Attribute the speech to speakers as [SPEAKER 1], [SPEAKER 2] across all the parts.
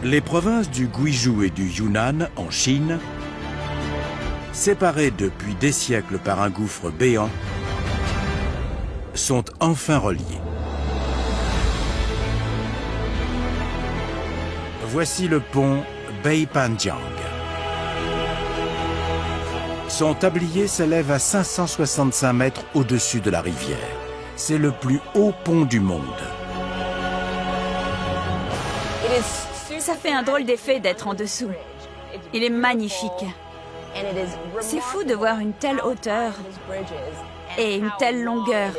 [SPEAKER 1] Les provinces du Guizhou et du Yunnan, en Chine, séparées depuis des siècles par un gouffre béant, sont enfin reliées. Voici le pont Beipanjiang. Son tablier s'élève à 565 mètres au-dessus de la rivière. C'est le plus haut pont du monde.
[SPEAKER 2] Ça fait un drôle d'effet d'être en dessous. Il est magnifique. C'est fou de voir une telle hauteur et une telle longueur.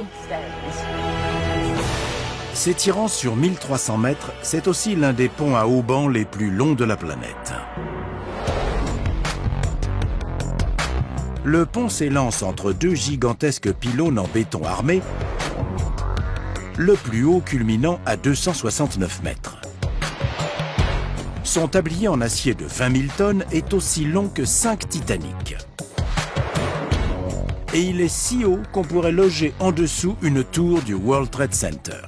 [SPEAKER 1] S'étirant sur 1300 mètres, c'est aussi l'un des ponts à haubans les plus longs de la planète. Le pont s'élance entre deux gigantesques pylônes en béton armé, le plus haut culminant à 269 mètres. Son tablier en acier de 20 000 tonnes est aussi long que 5 Titanic. Et il est si haut qu'on pourrait loger en dessous une tour du World Trade Center.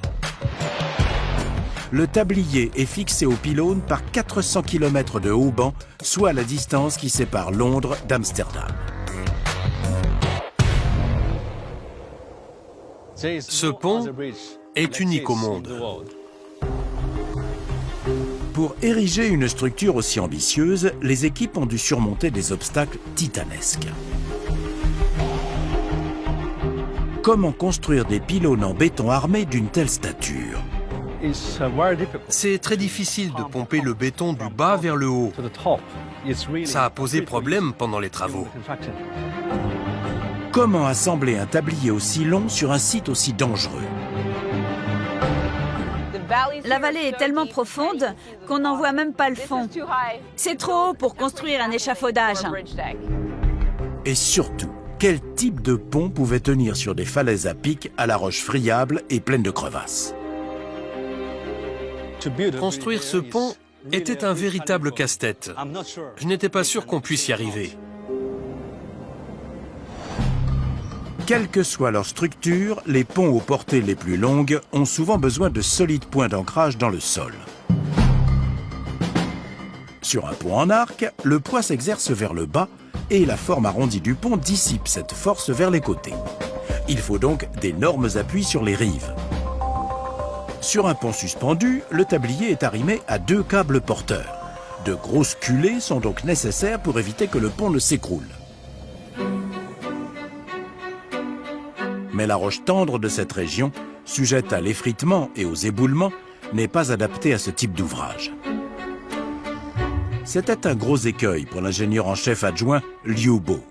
[SPEAKER 1] Le tablier est fixé au pylône par 400 km de haubans, soit la distance qui sépare Londres d'Amsterdam.
[SPEAKER 3] Ce pont est unique au monde.
[SPEAKER 1] Pour ériger une structure aussi ambitieuse, les équipes ont dû surmonter des obstacles titanesques. Comment construire des pylônes en béton armé d'une telle stature?
[SPEAKER 3] C'est très difficile de pomper le béton du bas vers le haut. Ça a posé problème pendant les travaux.
[SPEAKER 1] Comment assembler un tablier aussi long sur un site aussi dangereux?
[SPEAKER 2] La vallée est tellement profonde qu'on n'en voit même pas le fond. C'est trop haut pour construire un échafaudage.
[SPEAKER 1] Et surtout, quel type de pont pouvait tenir sur des falaises à pic à la roche friable et pleine de crevasses?
[SPEAKER 3] Construire ce pont était un véritable casse-tête. Je n'étais pas sûr qu'on puisse y arriver.
[SPEAKER 1] Quelle que soit leur structure, les ponts aux portées les plus longues ont souvent besoin de solides points d'ancrage dans le sol. Sur un pont en arc, le poids s'exerce vers le bas et la forme arrondie du pont dissipe cette force vers les côtés. Il faut donc d'énormes appuis sur les rives. Sur un pont suspendu, le tablier est arrimé à 2 câbles porteurs. De grosses culées sont donc nécessaires pour éviter que le pont ne s'écroule. Mais la roche tendre de cette région, sujette à l'effritement et aux éboulements, n'est pas adaptée à ce type d'ouvrage. C'était un gros écueil pour l'ingénieur en chef adjoint Liu Bo.